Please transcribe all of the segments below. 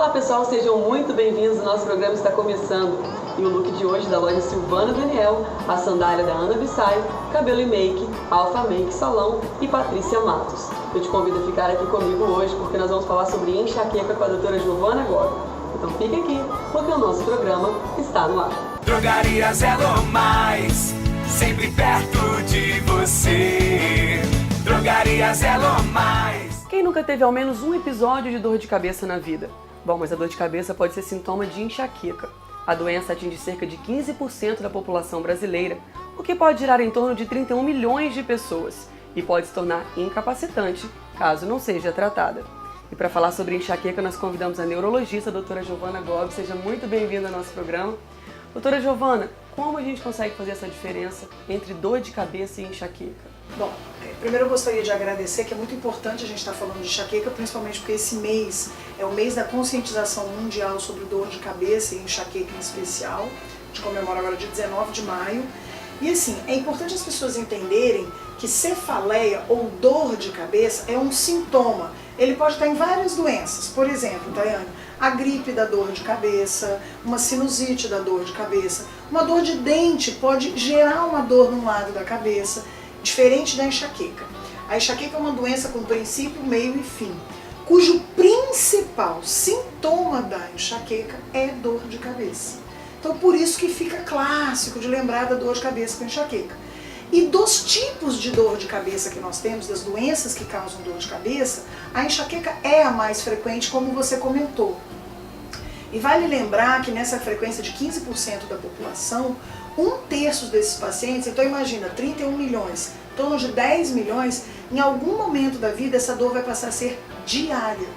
Olá pessoal, sejam muito bem-vindos, o nosso programa está começando. E o look de hoje da loja Silvana Daniel, a sandália da Ana Bissai, cabelo e make, Alfa Make Salão e Patrícia Matos. Eu te convido a ficar aqui comigo hoje porque nós vamos falar sobre enxaqueca com a doutora Giovana Gobi. Então fique aqui, porque o nosso programa está no ar. Drogarias Elo Mais, sempre perto de você. Drogarias Elo Mais. Quem nunca teve ao menos um episódio de dor de cabeça na vida? Bom, mas a dor de cabeça pode ser sintoma de enxaqueca. A doença atinge cerca de 15% da população brasileira, o que pode gerar em torno de 31 milhões de pessoas e pode se tornar incapacitante caso não seja tratada. E para falar sobre enxaqueca, nós convidamos a neurologista, a doutora Giovana Gobi. Seja muito bem-vinda ao nosso programa. Doutora Giovana, como a gente consegue fazer essa diferença entre dor de cabeça e enxaqueca? Bom, primeiro eu gostaria de agradecer, que é muito importante a gente estar falando de enxaqueca, principalmente porque esse mês é o mês da conscientização mundial sobre dor de cabeça e enxaqueca em especial. A gente comemora agora dia 19 de maio. E assim, é importante as pessoas entenderem que cefaleia ou dor de cabeça é um sintoma. Ele pode estar em várias doenças. Por exemplo, Tayane, a gripe dá dor de cabeça, uma sinusite dá dor de cabeça, uma dor de dente pode gerar uma dor num lado da cabeça, diferente da enxaqueca. A enxaqueca é uma doença com princípio, meio e fim, cujo principal sintoma da enxaqueca é dor de cabeça. Então por isso que fica clássico de lembrar da dor de cabeça com enxaqueca. E dos tipos de dor de cabeça que nós temos, das doenças que causam dor de cabeça, a enxaqueca é a mais frequente, como você comentou. E vale lembrar que nessa frequência de 15% da população, 1/3 desses pacientes, então imagina, 31 milhões, em torno de 10 milhões, em algum momento da vida essa dor vai passar a ser diária.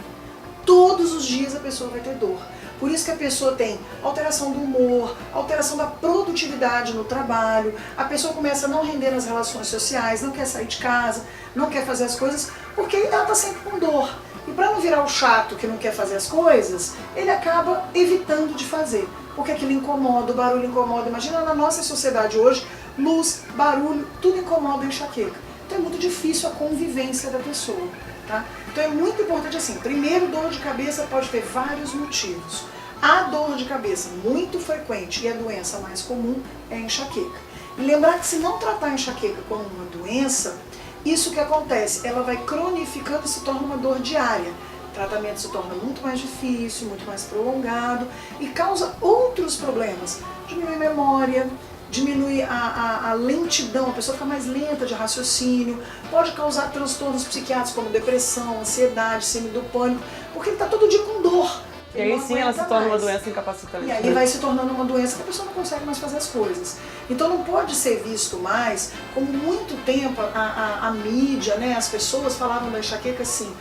Todos os dias a pessoa vai ter dor. Por isso que a pessoa tem alteração do humor, alteração da produtividade no trabalho, a pessoa começa a não render nas relações sociais, não quer sair de casa, não quer fazer as coisas, porque ela está sempre com dor. E para não virar o chato que não quer fazer as coisas, ele acaba evitando de fazer, porque aquilo incomoda, o barulho incomoda. Imagina na nossa sociedade hoje, luz, barulho, tudo incomoda a enxaqueca. Então é muito difícil a convivência da pessoa, tá? Então é muito importante assim, primeiro, dor de cabeça pode ter vários motivos. A dor de cabeça muito frequente e a doença mais comum é a enxaqueca. E lembrar que se não tratar a enxaqueca como uma doença, isso que acontece, ela vai cronificando e se torna uma dor diária. O tratamento se torna muito mais difícil, muito mais prolongado e causa outros problemas. Diminui a memória, diminui a lentidão, a pessoa fica mais lenta de raciocínio, pode causar transtornos psiquiátricos como depressão, ansiedade, síndrome do pânico, porque ele está todo dia com dor. E aí sim ela se torna uma doença incapacitante. E aí vai se tornando uma doença que a pessoa não consegue mais fazer as coisas. Então não pode ser visto mais, como muito tempo a mídia, né, as pessoas falavam da enxaqueca assim,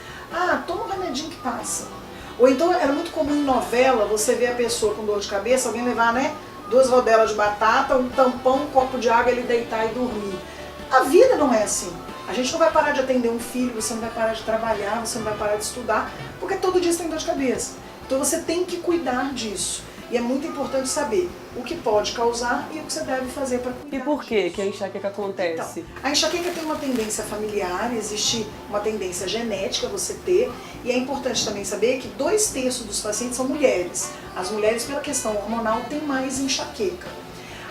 toma um remedinho que passa. Ou então era muito comum em novela você ver a pessoa com dor de cabeça, alguém levar, né, 2 rodelas de batata, um tampão, um copo de água, ele deitar e dormir. A vida não é assim. A gente não vai parar de atender um filho, você não vai parar de trabalhar, você não vai parar de estudar, porque todo dia você tem dor de cabeça. Então você tem que cuidar disso. E é muito importante saber o que pode causar e o que você deve fazer para cuidar. E por que a enxaqueca acontece? Então, a enxaqueca tem uma tendência familiar, existe uma tendência genética você ter, e é importante também saber que 2/3 dos pacientes são mulheres. As mulheres, pela questão hormonal, têm mais enxaqueca.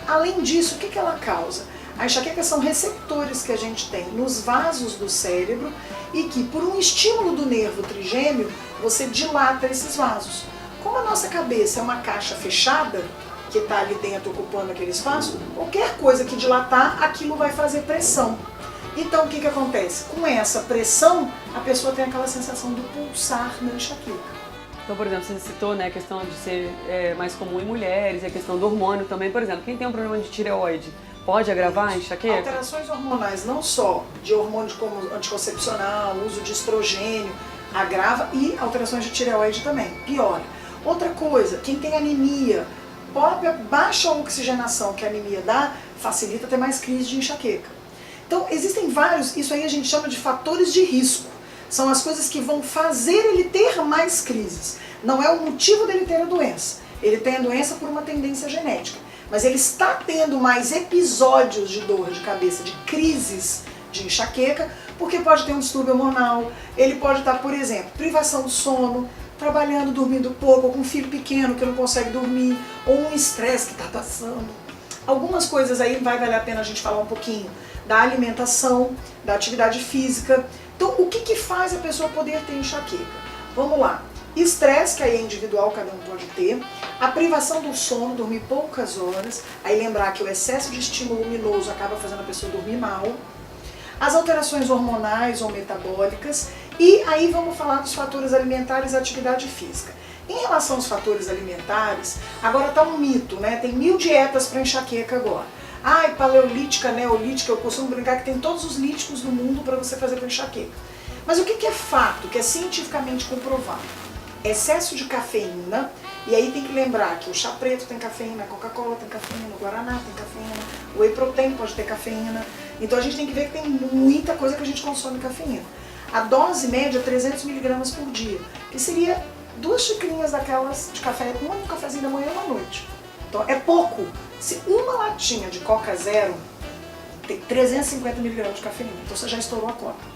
Além disso, o que ela causa? A enxaqueca são receptores que a gente tem nos vasos do cérebro e que, por um estímulo do nervo trigêmeo, você dilata esses vasos. Como a nossa cabeça é uma caixa fechada, que está ali dentro ocupando aquele espaço, qualquer coisa que dilatar, aquilo vai fazer pressão. Então o que acontece? Com essa pressão, a pessoa tem aquela sensação do pulsar na enxaqueca. Então, por exemplo, você citou, né, a questão de ser mais comum em mulheres e a questão do hormônio também. Por exemplo, quem tem um problema de tireoide, pode agravar a enxaqueca? Alterações hormonais, não só de hormônios como anticoncepcional, uso de estrogênio, agrava, e alterações de tireoide também, piora. Outra coisa, quem tem anemia, própria baixa oxigenação que a anemia dá, facilita ter mais crise de enxaqueca. Então existem vários, isso aí a gente chama de fatores de risco. São as coisas que vão fazer ele ter mais crises. Não é o motivo dele ter a doença. Ele tem a doença por uma tendência genética. Mas ele está tendo mais episódios de dor de cabeça, de crises de enxaqueca, porque pode ter um distúrbio hormonal, ele pode estar, por exemplo, privação do sono, trabalhando, dormindo pouco, ou com um filho pequeno que não consegue dormir, ou um estresse que está passando. Algumas coisas aí vai valer a pena a gente falar um pouquinho da alimentação, da atividade física. Então, o que faz a pessoa poder ter enxaqueca? Vamos lá. Estresse, que aí é individual, cada um pode ter. A privação do sono, dormir poucas horas. Aí lembrar que o excesso de estímulo luminoso acaba fazendo a pessoa dormir mal. As alterações hormonais ou metabólicas. E aí vamos falar dos fatores alimentares e atividade física. Em relação aos fatores alimentares, agora está um mito, né? Tem 1000 dietas para enxaqueca agora. Ai, paleolítica, neolítica, eu costumo brincar que tem todos os líticos do mundo para você fazer com enxaqueca. Mas o que é fato, que é cientificamente comprovado? Excesso de cafeína, e aí tem que lembrar que o chá preto tem cafeína, a Coca-Cola tem cafeína, o Guaraná tem cafeína, o Whey Protein pode ter cafeína. Então a gente tem que ver que tem muita coisa que a gente consome cafeína. A dose média é 300 mg por dia, que seria 2 xicrinhas daquelas de café, um cafezinho da manhã e uma noite. Então é pouco. Se uma latinha de Coca Zero tem 350 mg de cafeína, então você já estourou a cota.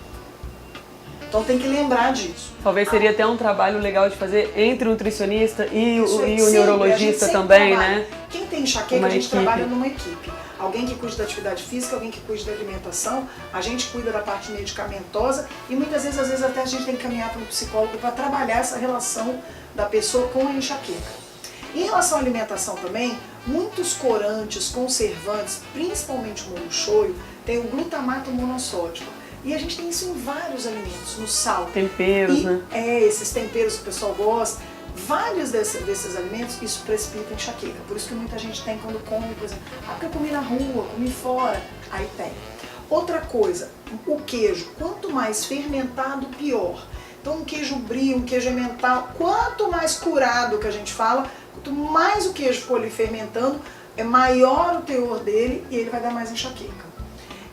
Então tem que lembrar disso. Talvez seria até um trabalho legal de fazer entre o nutricionista e o Sim, neurologista também, trabalha. né? Quem tem enxaqueca, Uma a gente equipe. trabalha numa equipe. Alguém que cuide da atividade física, alguém que cuide da alimentação, a gente cuida da parte medicamentosa e muitas vezes, às vezes até a gente tem que caminhar para um psicólogo para trabalhar essa relação da pessoa com a enxaqueca. Em relação à alimentação também, muitos corantes, conservantes, principalmente o molho shoyu, tem o glutamato monossódico. E a gente tem isso em vários alimentos, no sal. Temperos, né? Esses temperos que o pessoal gosta. Vários desses alimentos, isso precipita enxaqueca. Por isso que muita gente tem quando come, por exemplo, porque eu comi na rua, comi fora, aí tem. Outra coisa, o queijo, quanto mais fermentado, pior. Então um queijo brie, um queijo emmental, quanto mais curado que a gente fala, quanto mais o queijo for ali fermentando, é maior o teor dele e ele vai dar mais enxaqueca.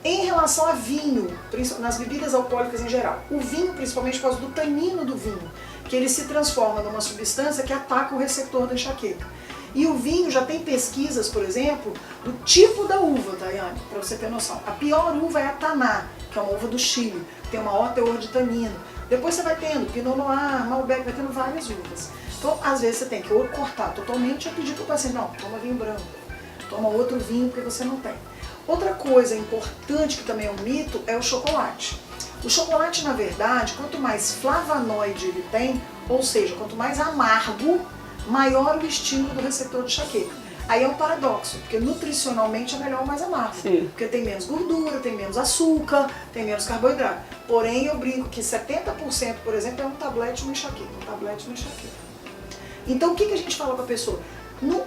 Em relação a vinho, nas bebidas alcoólicas em geral, o vinho principalmente por causa do tanino do vinho, que ele se transforma numa substância que ataca o receptor da enxaqueca. E o vinho já tem pesquisas, por exemplo, do tipo da uva, Daiane, para você ter noção. A pior uva é a Taná, que é uma uva do Chile, que tem o maior teor de tanino. Depois você vai tendo Pinot Noir, Malbec, vai tendo várias uvas. Então, às vezes você tem que ou cortar totalmente ou pedir para o paciente, não, toma vinho branco, toma outro vinho porque você não tem. Outra coisa importante que também é um mito é o chocolate. O chocolate, na verdade, quanto mais flavonoide ele tem, ou seja, quanto mais amargo, maior o estímulo do receptor de enxaqueca. Aí é um paradoxo, porque nutricionalmente é melhor o mais amargo. Sim. Porque tem menos gordura, tem menos açúcar, tem menos carboidrato. Porém, eu brinco que 70%, por exemplo, é um tablete no enxaqueca. Então, o que a gente fala para a pessoa?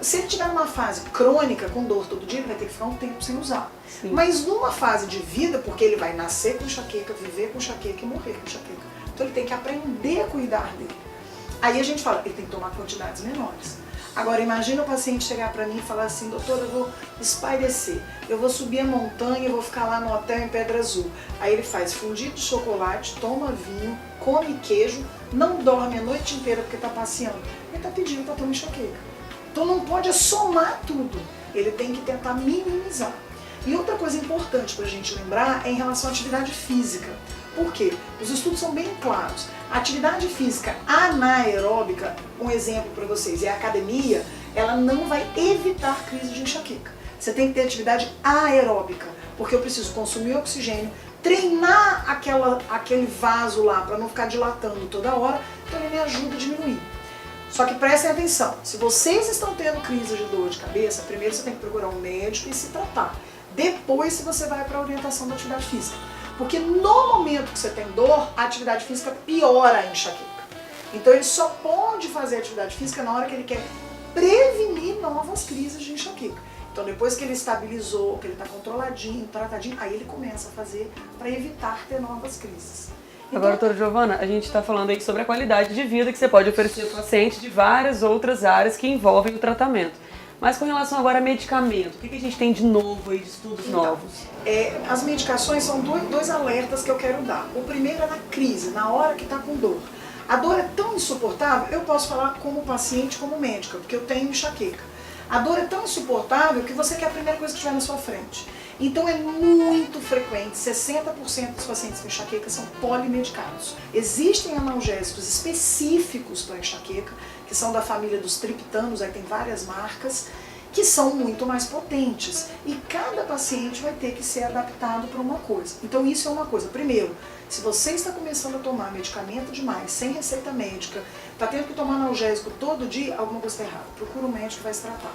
Se ele tiver numa fase crônica, com dor todo dia, ele vai ter que ficar um tempo sem usar. Sim. Mas numa fase de vida, porque ele vai nascer com enxaqueca, viver com enxaqueca e morrer com enxaqueca. Então ele tem que aprender a cuidar dele. Aí a gente fala, ele tem que tomar quantidades menores. Agora imagina o paciente chegar para mim e falar assim, doutora, eu vou espairecer, eu vou subir a montanha, eu vou ficar lá no hotel em Pedra Azul. Aí ele faz fundido de chocolate, toma vinho, come queijo, não dorme a noite inteira porque está passeando. Ele está pedindo para tomar enxaqueca. Então não pode somar tudo, ele tem que tentar minimizar. E outra coisa importante para a gente lembrar é em relação à atividade física. Por quê? Os estudos são bem claros. A atividade física anaeróbica, um exemplo para vocês, é a academia, ela não vai evitar crise de enxaqueca. Você tem que ter atividade aeróbica, porque eu preciso consumir oxigênio, treinar aquele vaso lá para não ficar dilatando toda hora, então ele me ajuda a diminuir. Só que prestem atenção, se vocês estão tendo crise de dor de cabeça, primeiro você tem que procurar um médico e se tratar. Depois você vai para a orientação da atividade física. Porque no momento que você tem dor, a atividade física piora a enxaqueca. Então ele só pode fazer atividade física na hora que ele quer prevenir novas crises de enxaqueca. Então depois que ele estabilizou, que ele está controladinho, tratadinho, aí ele começa a fazer para evitar ter novas crises. Agora, doutora Giovana, a gente está falando aí sobre a qualidade de vida que você pode oferecer ao paciente de várias outras áreas que envolvem o tratamento. Mas com relação agora a medicamento, o que a gente tem de novo aí, de estudos novos? As medicações são dois alertas que eu quero dar. O primeiro é na crise, na hora que está com dor. A dor é tão insuportável, eu posso falar como paciente, como médica, porque eu tenho enxaqueca. A dor é tão insuportável que você quer a primeira coisa que estiver na sua frente. Então é muito frequente, 60% dos pacientes com enxaqueca são polimedicados. Existem analgésicos específicos para enxaqueca, que são da família dos triptanos, aí tem várias marcas, que são muito mais potentes. E cada paciente vai ter que ser adaptado para uma coisa. Então isso é uma coisa. Primeiro, se você está começando a tomar medicamento demais, sem receita médica, está tendo que tomar analgésico todo dia, alguma coisa está errada. Procura um médico que vai se tratar.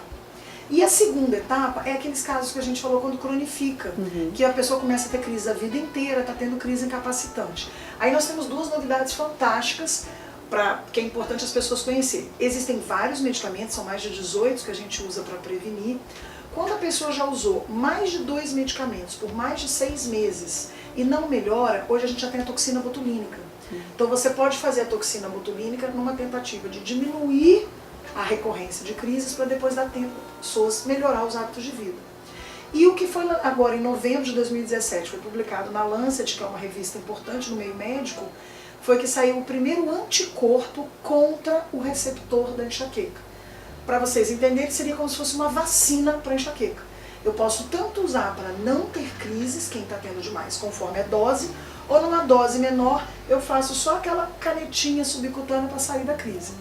E a segunda etapa é aqueles casos que a gente falou quando cronifica, que a pessoa começa a ter crise a vida inteira, está tendo crise incapacitante. Aí nós temos duas novidades fantásticas que é importante as pessoas conhecerem. Existem vários medicamentos, são mais de 18 que a gente usa para prevenir. Quando a pessoa já usou mais de 2 medicamentos por mais de 6 meses e não melhora, hoje a gente já tem a toxina botulínica. Então você pode fazer a toxina botulínica numa tentativa de diminuir a recorrência de crises para depois dar tempo para pessoas melhorar os hábitos de vida. E o que foi agora em novembro de 2017, foi publicado na Lancet, que é uma revista importante no meio médico, foi que saiu o primeiro anticorpo contra o receptor da enxaqueca. Para vocês entenderem, seria como se fosse uma vacina para enxaqueca. Eu posso tanto usar para não ter crises, quem está tendo demais, conforme a dose, ou numa dose menor, eu faço só aquela canetinha subcutânea para sair da crise.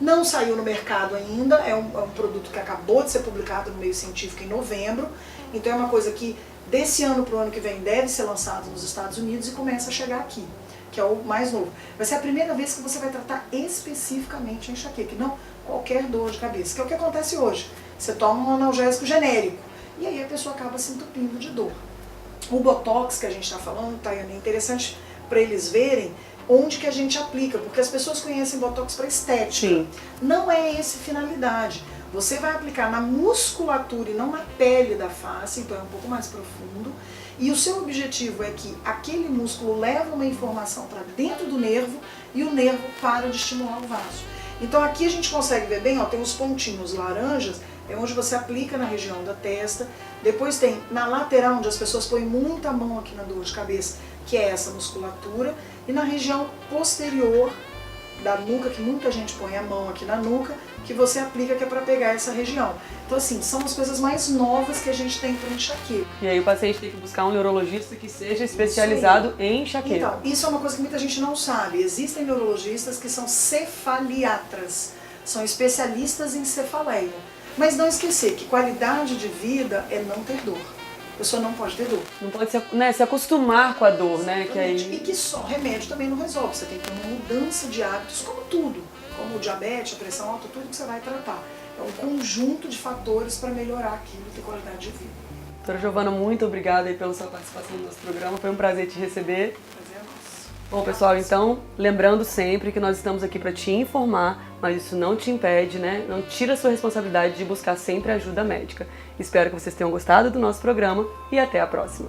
Não saiu no mercado ainda, é um produto que acabou de ser publicado no meio científico em novembro, então é uma coisa que desse ano para o ano que vem deve ser lançado nos Estados Unidos e começa a chegar aqui, que é o mais novo. Vai ser a primeira vez que você vai tratar especificamente a enxaqueca, não qualquer dor de cabeça, que é o que acontece hoje. Você toma um analgésico genérico e aí a pessoa acaba se entupindo de dor. O Botox que a gente está falando, Tayane, é interessante para eles verem onde que a gente aplica, porque as pessoas conhecem Botox para estética. Sim. Não é essa finalidade. Você vai aplicar na musculatura e não na pele da face, então é um pouco mais profundo. E o seu objetivo é que aquele músculo leve uma informação para dentro do nervo e o nervo para de estimular o vaso. Então aqui a gente consegue ver bem, ó, tem os pontinhos laranjas, é onde você aplica na região da testa. Depois tem na lateral, onde as pessoas põem muita mão aqui na dor de cabeça, que é essa musculatura. E na região posterior da nuca, que muita gente põe a mão aqui na nuca, que você aplica, que é para pegar essa região. Então assim, são as coisas mais novas que a gente tem para enxaqueca. E aí o paciente tem que buscar um neurologista que seja especializado em enxaqueca. Então, isso é uma coisa que muita gente não sabe. Existem neurologistas que são cefaliatras, são especialistas em cefaleia. Mas não esquecer que qualidade de vida é não ter dor. A pessoa não pode ter dor. Não pode se acostumar com a dor, né? Que aí... E que só remédio também não resolve. Você tem que ter uma mudança de hábitos, como tudo. Como o diabetes, a pressão alta, tudo que você vai tratar. É um conjunto de fatores para melhorar aquilo e ter qualidade de vida. Doutora Giovana, muito obrigada aí pela sua participação no nosso programa. Foi um prazer te receber. Prazer é nosso. Bom, pessoal, então, lembrando sempre que nós estamos aqui para te informar, mas isso não te impede, né? Não tira a sua responsabilidade de buscar sempre ajuda médica. Espero que vocês tenham gostado do nosso programa e até a próxima.